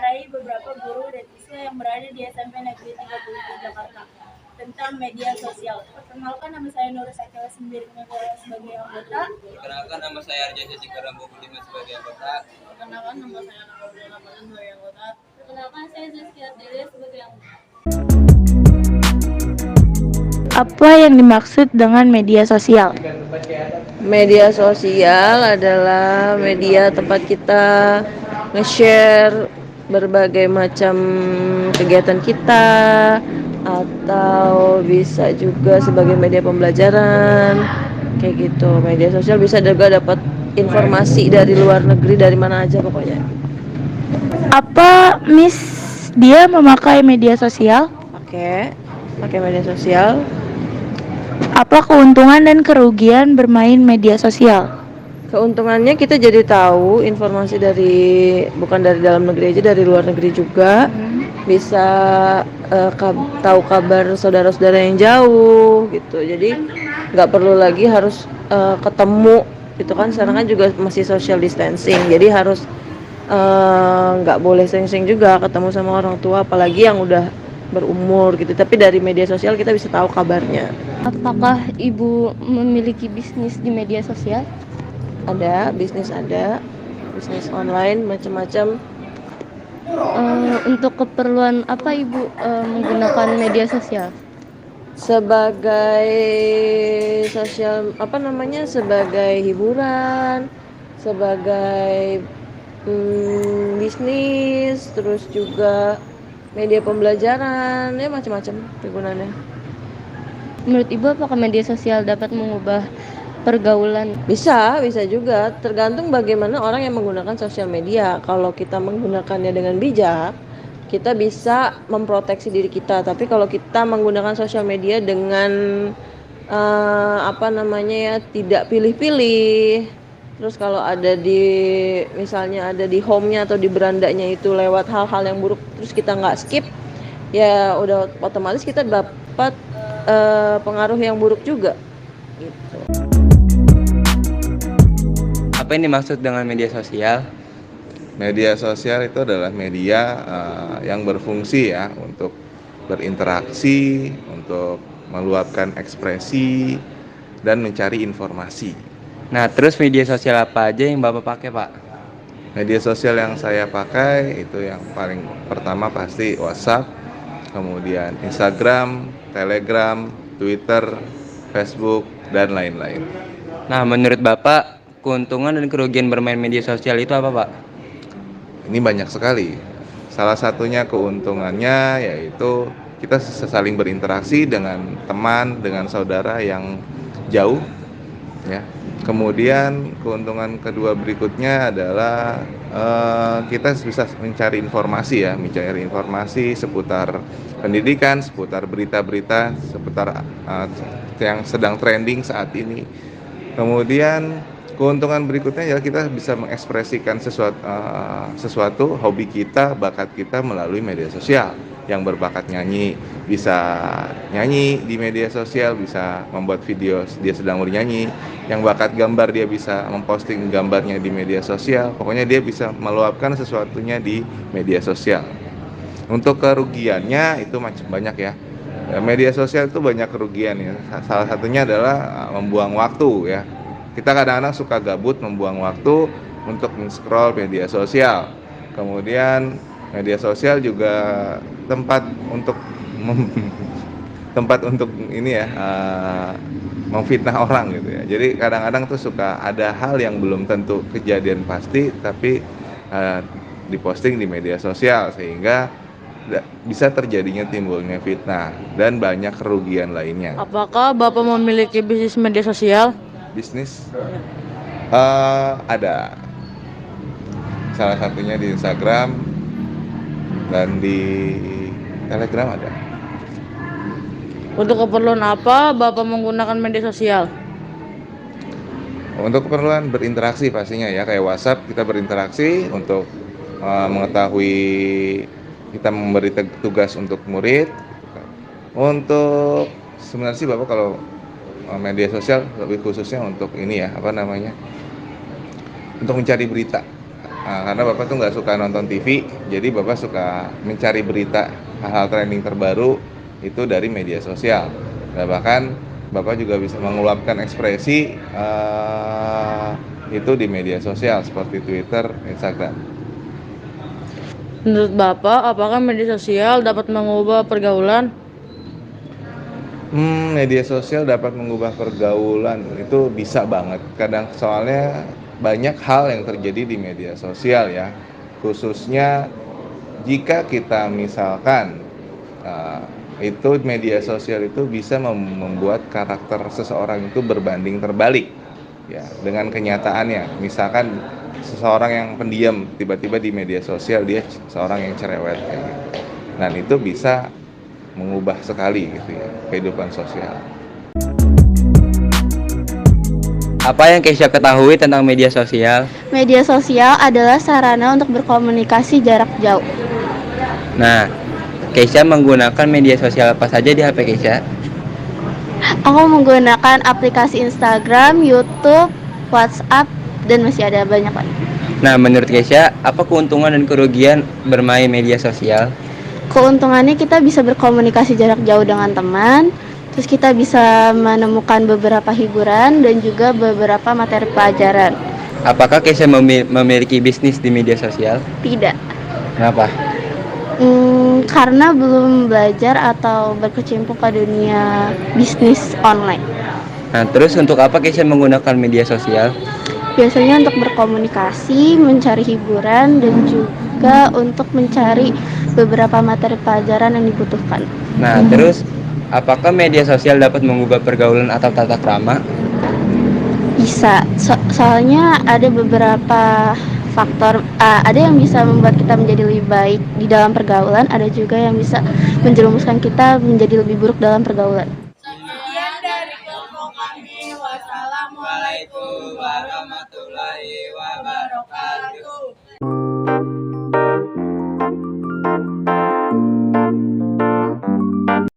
mewawancarai beberapa guru dan siswa yang berada di SMP Negeri 33 Jakarta tentang media sosial. Perkenalkan, nama saya Nur Sakila sebagai anggota. Perkenalkan, nama saya Arjasa Cikarambo Budiman sebagai anggota. Perkenalkan, nama saya Nabil Ramadan sebagai anggota. Perkenalkan, saya Zaskia Delia sebagai anggota. Apa yang dimaksud dengan media sosial? Media sosial adalah media tempat kita nge-share berbagai macam kegiatan kita, atau bisa juga sebagai media pembelajaran kayak gitu. Media sosial bisa juga dapat informasi dari luar negeri, dari mana aja pokoknya. Apa Miss dia memakai media sosial? Pakai media sosial. Apa keuntungan dan kerugian bermain media sosial? Keuntungannya kita jadi tahu informasi bukan dari dalam negeri aja, dari luar negeri juga. Bisa tahu kabar saudara-saudara yang jauh gitu. Jadi nggak perlu lagi harus ketemu gitu kan. Sekarang kan juga masih social distancing, jadi harus nggak boleh sering-sering juga ketemu sama orang tua, apalagi yang udah berumur gitu. Tapi dari media sosial kita bisa tahu kabarnya. Apakah Ibu memiliki bisnis di media sosial? Ada bisnis online macam-macam. Untuk keperluan apa Ibu menggunakan media sosial? Sebagai sebagai hiburan, sebagai bisnis, terus juga media pembelajaran, ya macam-macam kegunaannya. Menurut Ibu, apakah media sosial dapat mengubah pergaulan? Bisa juga, tergantung bagaimana orang yang menggunakan sosial media. Kalau kita menggunakannya dengan bijak, kita bisa memproteksi diri kita. Tapi kalau kita menggunakan sosial media dengan tidak pilih-pilih, terus kalau misalnya ada di home-nya atau di berandanya itu lewat hal-hal yang buruk, terus kita nggak skip, ya udah otomatis kita dapat pengaruh yang buruk juga gitu. Apa yang dimaksud dengan media sosial? Media sosial itu adalah media yang berfungsi ya untuk berinteraksi, untuk meluapkan ekspresi dan mencari informasi. Nah, terus media sosial apa aja yang Bapak pakai, Pak? Media sosial yang saya pakai itu yang paling pertama pasti WhatsApp, kemudian Instagram, Telegram, Twitter, Facebook, dan lain-lain. Nah, menurut Bapak, keuntungan dan kerugian bermain media sosial itu apa, Pak? Ini banyak sekali. Salah satunya keuntungannya yaitu kita saling berinteraksi dengan teman, dengan saudara yang jauh, ya. Kemudian keuntungan kedua berikutnya adalah kita bisa mencari informasi seputar pendidikan, seputar berita-berita, seputar yang sedang trending saat ini. Kemudian keuntungan berikutnya adalah kita bisa mengekspresikan sesuatu hobi kita, bakat kita melalui media sosial. Yang berbakat nyanyi bisa nyanyi di media sosial, bisa membuat video dia sedang bernyanyi. Yang bakat gambar dia bisa memposting gambarnya di media sosial. Pokoknya dia bisa meluapkan sesuatunya di media sosial. Untuk kerugiannya itu macam banyak ya. Media sosial itu banyak kerugian ya. Salah satunya adalah membuang waktu ya. Kita kadang-kadang suka gabut membuang waktu untuk men-scroll media sosial. Kemudian media sosial juga tempat untuk memfitnah orang gitu ya. Jadi kadang-kadang tuh suka ada hal yang belum tentu kejadian pasti, tapi diposting di media sosial sehingga bisa terjadinya timbulnya fitnah dan banyak kerugian lainnya. Apakah Bapak memiliki bisnis media sosial? Bisnis ada, salah satunya di Instagram dan di Telegram ada. Untuk keperluan apa Bapak menggunakan media sosial? Untuk keperluan berinteraksi pastinya ya, kayak WhatsApp kita berinteraksi untuk mengetahui, kita memberi tugas untuk murid. Untuk sebenarnya sih Bapak kalau media sosial lebih khususnya untuk ini ya, untuk mencari berita. Karena Bapak tuh nggak suka nonton TV, jadi Bapak suka mencari berita hal-hal trending terbaru itu dari media sosial. Nah, bahkan Bapak juga bisa mengeluapkan ekspresi itu di media sosial seperti Twitter, Instagram. Menurut Bapak, apakah media sosial dapat mengubah pergaulan? Media sosial dapat mengubah pergaulan itu bisa banget. Kadang soalnya banyak hal yang terjadi di media sosial ya. Khususnya jika kita misalkan itu media sosial itu bisa membuat karakter seseorang itu berbanding terbalik ya dengan kenyataannya. Misalkan seseorang yang pendiam tiba-tiba di media sosial dia seorang yang cerewet kayak gitu. Dan itu bisa mengubah sekali gitu ya kehidupan sosial. Apa yang Keisha ketahui tentang media sosial? Media sosial adalah sarana untuk berkomunikasi jarak jauh. Nah, Keisha menggunakan media sosial apa saja di HP Keisha? Aku menggunakan aplikasi Instagram, YouTube, WhatsApp, dan masih ada banyak lagi. Nah, menurut Keisha, apa keuntungan dan kerugian bermain media sosial? Keuntungannya kita bisa berkomunikasi jarak jauh dengan teman, terus kita bisa menemukan beberapa hiburan dan juga beberapa materi pelajaran. Apakah Keisha memiliki bisnis di media sosial? Tidak, Kenapa? karena belum belajar atau berkecimpung ke dunia bisnis online. Nah, terus untuk apa Keisha menggunakan media sosial? Biasanya untuk berkomunikasi, mencari hiburan, dan juga untuk mencari beberapa materi pelajaran yang dibutuhkan. Nah, terus apakah media sosial dapat mengubah pergaulan atau tata krama? Bisa, soalnya ada beberapa faktor, ada yang bisa membuat kita menjadi lebih baik di dalam pergaulan, ada juga yang bisa menjerumuskan kita menjadi lebih buruk dalam pergaulan.